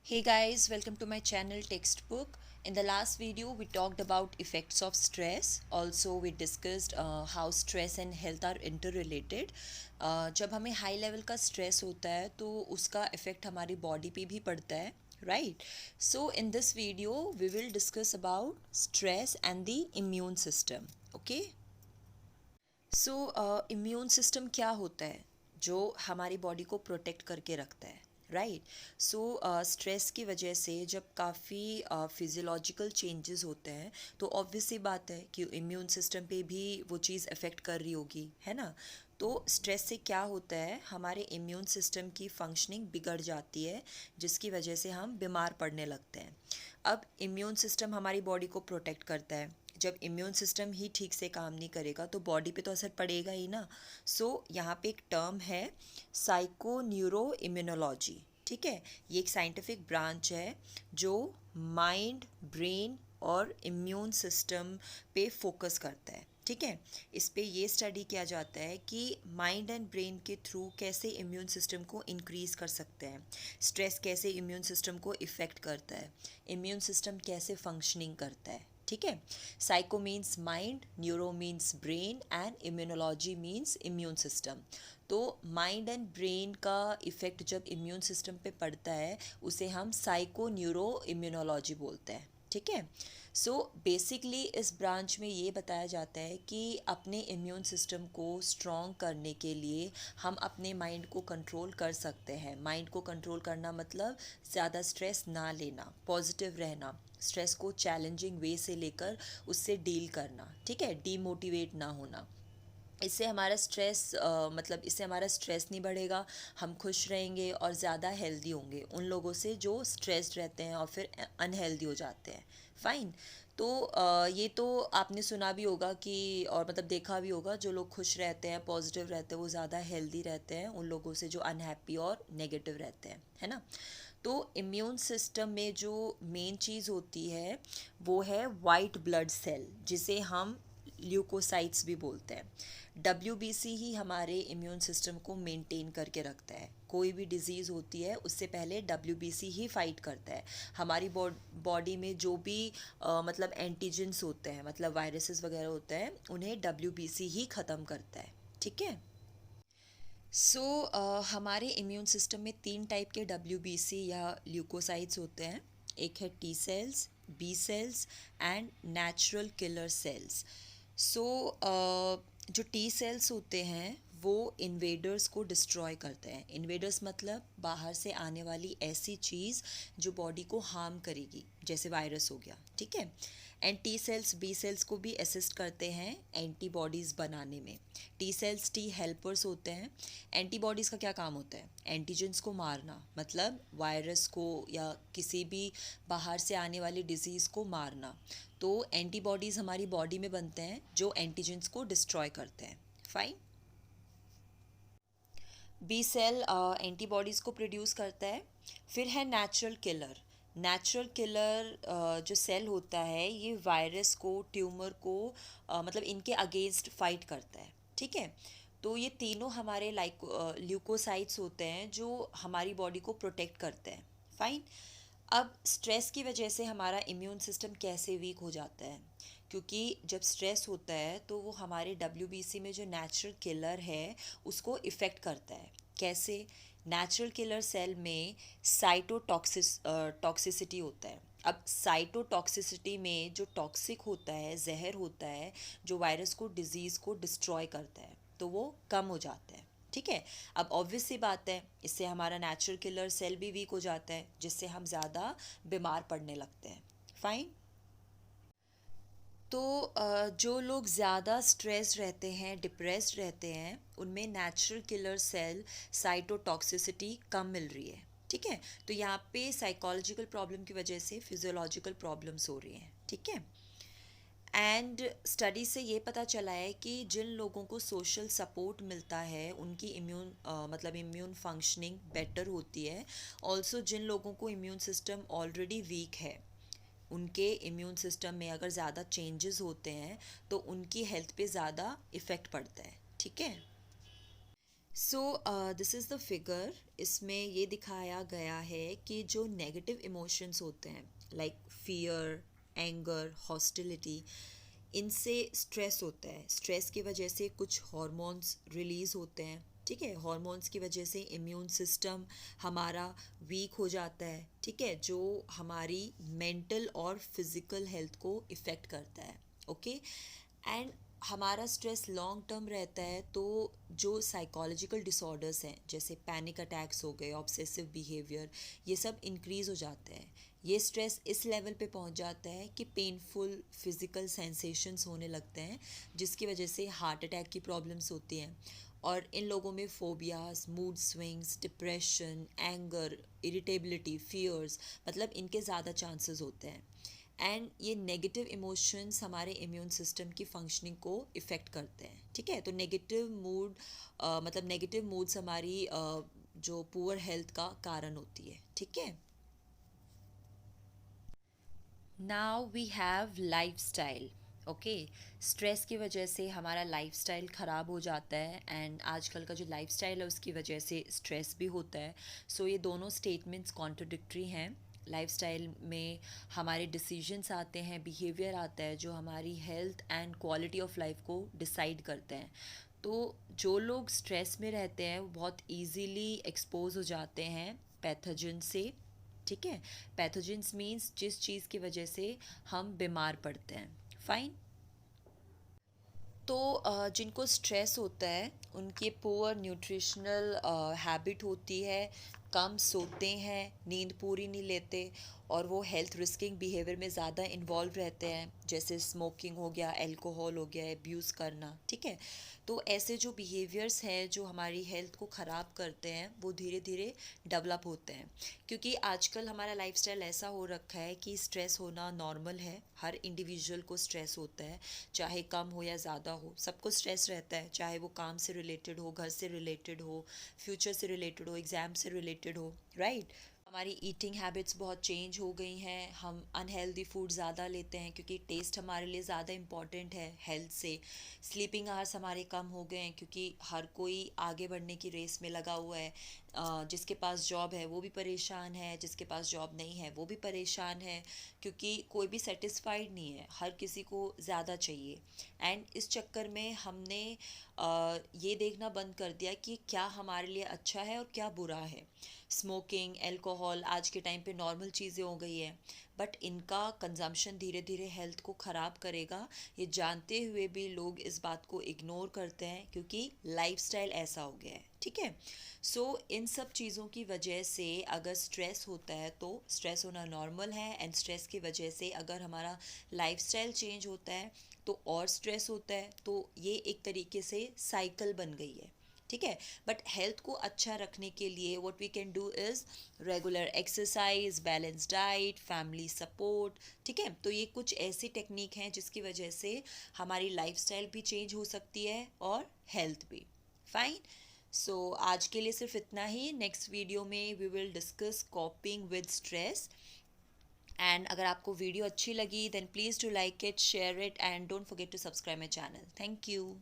Hey guys, welcome to my channel Textbook. In the last video, we talked about effects of stress. Also, we discussed how stress and health are interrelated. जब हमें high level का stress होता है तो उसका effect हमारी body पे भी पड़ता है, right? So in this video, we will discuss about stress and the immune system. Okay? So immune system क्या होता है जो हमारी बॉडी को प्रोटेक्ट करके रखता है, राइट? सो स्ट्रेस की वजह से जब काफ़ी फिजियोलॉजिकल चेंजेस होते हैं तो ऑब्वियसली बात है कि इम्यून सिस्टम पे भी वो चीज़ अफेक्ट कर रही होगी, है ना? तो स्ट्रेस से क्या होता है, हमारे इम्यून सिस्टम की फंक्शनिंग बिगड़ जाती है जिसकी वजह से हम बीमार पड़ने लगते हैं। अब इम्यून सिस्टम हमारी बॉडी को प्रोटेक्ट करता है। जब इम्यून सिस्टम ही ठीक से काम नहीं करेगा तो बॉडी पे तो असर पड़ेगा ही ना। यहाँ पे एक टर्म है साइको न्यूरो इम्यूनोलॉजी, ठीक है? ये एक साइंटिफिक ब्रांच है जो माइंड, ब्रेन और इम्यून सिस्टम पे फोकस करता है, ठीक है? इस पे ये स्टडी किया जाता है कि माइंड एंड ब्रेन के थ्रू कैसे इम्यून सिस्टम को इंक्रीज़ कर सकते हैं, स्ट्रेस कैसे इम्यून सिस्टम को इफ़ेक्ट करता है, इम्यून सिस्टम कैसे फंक्शनिंग करता है, ठीक है? Psycho means mind, neuro means brain and immunology means immune system. तो माइंड एंड ब्रेन का इफ़ेक्ट जब इम्यून सिस्टम पे पड़ता है उसे हम साइको न्यूरो इम्यूनोलॉजी बोलते हैं, ठीक है? सो बेसिकली इस ब्रांच में ये बताया जाता है कि अपने इम्यून सिस्टम को स्ट्रॉन्ग करने के लिए हम अपने माइंड को कंट्रोल कर सकते हैं। माइंड को कंट्रोल करना मतलब ज़्यादा स्ट्रेस ना लेना, पॉजिटिव रहना, स्ट्रेस को चैलेंजिंग वे से लेकर उससे डील करना, ठीक है? डीमोटिवेट ना होना। इससे हमारा स्ट्रेस मतलब इससे हमारा स्ट्रेस नहीं बढ़ेगा, हम खुश रहेंगे और ज़्यादा हेल्दी होंगे उन लोगों से जो स्ट्रेस्ड रहते हैं और फिर अनहेल्दी हो जाते हैं। फाइन। तो ये तो आपने सुना भी होगा कि और मतलब देखा भी होगा, जो लोग खुश रहते हैं, पॉजिटिव रहते हैं, वो ज़्यादा हेल्दी रहते हैं उन लोगों से जो अनहैप्पी और नेगेटिव रहते हैं, है ना? तो इम्यून सिस्टम में जो मेन चीज़ होती है वो है वाइट ब्लड सेल, जिसे हम ल्यूकोसाइट्स भी बोलते हैं। डब्ल्यूबीसी ही हमारे इम्यून सिस्टम को मेंटेन करके रखता है। कोई भी डिजीज़ होती है उससे पहले डब्ल्यूबीसी ही फाइट करता है। हमारी बॉडी में जो भी मतलब एंटीजेंस होते हैं, मतलब वायरसेस वगैरह होते हैं, उन्हें डब्ल्यूबीसी ही ख़त्म करता है, ठीक है? हमारे इम्यून सिस्टम में तीन टाइप के डब्ल्यूबीसी या ल्यूकोसाइट्स होते हैं। एक है T cells, B cells and natural killer cells. So जो टी सेल्स होते हैं वो इन्वेडर्स को डिस्ट्रॉय करते हैं। इन्वेडर्स मतलब बाहर से आने वाली ऐसी चीज़ जो बॉडी को हार्म करेगी, जैसे वायरस हो गया, ठीक है? And T cells B cells को भी असिस्ट करते हैं एंटीबॉडीज़ बनाने में। टी सेल्स टी हेल्पर्स होते हैं। एंटीबॉडीज़ का क्या काम होता है? एंटीजेंस को मारना, मतलब वायरस को या किसी भी बाहर से आने वाली डिजीज़ को मारना। तो एंटीबॉडीज़ हमारी बॉडी में बनते हैं जो एंटीजेंस को डिस्ट्रॉय करते हैं। फाइन। बी सेल एंटीबॉडीज़ को प्रोड्यूस करता है। फिर है नेचुरल किलर। नेचुरल किलर जो सेल होता है ये वायरस को, ट्यूमर को मतलब इनके अगेंस्ट फाइट करता है, ठीक है? तो ये तीनों हमारे ल्यूकोसाइट्स होते हैं जो हमारी बॉडी को प्रोटेक्ट करते हैं। फाइन। अब स्ट्रेस की वजह से हमारा इम्यून सिस्टम कैसे वीक हो जाता है? क्योंकि जब स्ट्रेस होता है तो वो हमारे डब्ल्यूबीसी में जो नेचुरल किलर है उसको इफ़ेक्ट करता है। कैसे? नेचुरल किलर सेल में टॉक्सिसिटी होता है। अब साइटोटॉक्सिसिटी में जो टॉक्सिक होता है, जहर होता है, जो वायरस को, डिजीज़ को डिस्ट्रॉय करता है, तो वो कम हो जाता है, ठीक है? अब ऑब्वियस सी बात है, इससे हमारा नेचुरल किलर सेल भी वीक हो जाता है जिससे हम ज़्यादा बीमार पड़ने लगते हैं। फाइन। तो जो लोग ज़्यादा स्ट्रेस्ड रहते हैं, डिप्रेस्ड रहते हैं, उनमें नेचुरल किलर सेल साइटोटॉक्सिसिटी कम मिल रही है, ठीक है? तो यहाँ पे साइकोलॉजिकल प्रॉब्लम की वजह से फिजियोलॉजिकल प्रॉब्लम्स हो रही हैं, ठीक है? एंड स्टडी से ये पता चला है कि जिन लोगों को सोशल सपोर्ट मिलता है उनकी मतलब इम्यून फंक्शनिंग बेटर होती है। ऑल्सो जिन लोगों को इम्यून सिस्टम ऑलरेडी वीक है, उनके इम्यून सिस्टम में अगर ज़्यादा चेंजेस होते हैं तो उनकी हेल्थ पे ज़्यादा इफ़ेक्ट पड़ता है, ठीक है? So this is the figure. इसमें ये दिखाया गया है कि जो नेगेटिव इमोशंस होते हैं लाइक फियर, एंगर, हॉस्टिलिटी, इनसे स्ट्रेस होता है। स्ट्रेस की वजह से कुछ हार्मोन्स रिलीज़ होते हैं, ठीक है। हार्मोन्स की वजह से इम्यून सिस्टम हमारा वीक हो जाता है, ठीक है, जो हमारी मेंटल और फिज़िकल हेल्थ को इफ़ेक्ट करता है, ओके। एंड हमारा स्ट्रेस लॉन्ग टर्म रहता है तो जो साइकोलॉजिकल डिसऑर्डर्स हैं जैसे पैनिक अटैक्स हो गए, ऑब्सेसिव बिहेवियर, ये सब इंक्रीज़ हो जाते हैं। ये स्ट्रेस इस लेवल पे पहुंच जाता है कि पेनफुल फिज़िकल सेंसेशंस होने लगते हैं, जिसकी वजह से हार्ट अटैक की प्रॉब्लम्स होती हैं। और इन लोगों में phobias, mood swings, depression, anger, irritability, fears, मतलब इनके ज़्यादा चांसेस होते हैं। एंड ये नेगेटिव इमोशंस हमारे इम्यून सिस्टम की फंक्शनिंग को इफ़ेक्ट करते हैं, ठीक है। तो नेगेटिव मूड मतलब नेगेटिव मूड्स हमारी जो पुअर हेल्थ का कारण होती है, ठीक है। Now we have lifestyle, okay. Stress की वजह से हमारा लाइफस्टाइल ख़राब हो जाता है एंड आजकल का जो लाइफस्टाइल है उसकी वजह से स्ट्रेस भी होता है। सो ये दोनों स्टेटमेंट्स कॉन्ट्रडिक्टरी हैं। लाइफस्टाइल में हमारे डिसीजंस आते हैं, बिहेवियर आता है जो हमारी health and quality of life को डिसाइड करते हैं। तो जो लोग स्ट्रेस में रहते हैं वो बहुत इजीली एक्सपोज हो जाते हैं पैथोजन से, ठीक है। पैथोजेंस मीन्स जिस चीज़ की वजह से हम बीमार पड़ते हैं, फाइन। तो जिनको स्ट्रेस होता है उनकी पुअर न्यूट्रिशनल हैबिट होती है, कम सोते हैं, नींद पूरी नहीं लेते, और वो हेल्थ रिस्किंग बिहेवियर में ज़्यादा इन्वॉल्व रहते हैं, जैसे स्मोकिंग हो गया, अल्कोहल हो गया, एब्यूज़ करना, ठीक है। तो ऐसे जो बिहेवियर्स हैं जो हमारी हेल्थ को ख़राब करते हैं वो धीरे धीरे डेवलप होते हैं, क्योंकि आजकल हमारा लाइफस्टाइल ऐसा हो रखा है कि स्ट्रेस होना नॉर्मल है। हर इंडिविजुअल को स्ट्रेस होता है, चाहे कम हो या ज़्यादा हो, सबको स्ट्रेस रहता है, चाहे वो काम से रिलेटेड हो, घर से रिलेटेड हो, फ्यूचर से रिलेटेड हो, एग्ज़ाम से रिलेटेड हो, राइट। हमारी ईटिंग हैबिट्स बहुत चेंज हो गई हैं, हम अनहेल्दी फूड ज़्यादा लेते हैं क्योंकि टेस्ट हमारे लिए ज़्यादा इम्पॉर्टेंट है हेल्थ से। स्लीपिंग आवर्स हमारे कम हो गए हैं क्योंकि हर कोई आगे बढ़ने की रेस में लगा हुआ है। जिसके पास जॉब है वो भी परेशान है, जिसके पास जॉब नहीं है वो भी परेशान है, क्योंकि कोई भी सेटिस्फाइड नहीं है, हर किसी को ज़्यादा चाहिए। एंड इस चक्कर में हमने ये देखना बंद कर दिया कि क्या हमारे लिए अच्छा है और क्या बुरा है। स्मोकिंग, अल्कोहल आज के टाइम पे नॉर्मल चीज़ें हो गई है, बट इनका कंजम्पशन धीरे धीरे हेल्थ को ख़राब करेगा, ये जानते हुए भी लोग इस बात को इग्नोर करते हैं क्योंकि लाइफस्टाइल ऐसा हो गया है, ठीक है। सो इन सब चीज़ों की वजह से अगर स्ट्रेस होता है तो स्ट्रेस होना नॉर्मल है, एंड स्ट्रेस की वजह से अगर हमारा लाइफस्टाइल चेंज होता है तो और स्ट्रेस होता है, तो ये एक तरीके से साइकिल बन गई है, ठीक है। बट हेल्थ को अच्छा रखने के लिए what we can do is regular exercise, balance diet, family support, ठीक है। तो ये कुछ ऐसी टेक्निक हैं जिसकी वजह से हमारी लाइफस्टाइल भी चेंज हो सकती है और हेल्थ भी, फाइन। सो आज के लिए सिर्फ इतना ही। नेक्स्ट वीडियो में we will discuss coping with stress. And अगर आपको वीडियो अच्छी लगी then please to like it, share it, and don't forget to subscribe my channel. Thank you.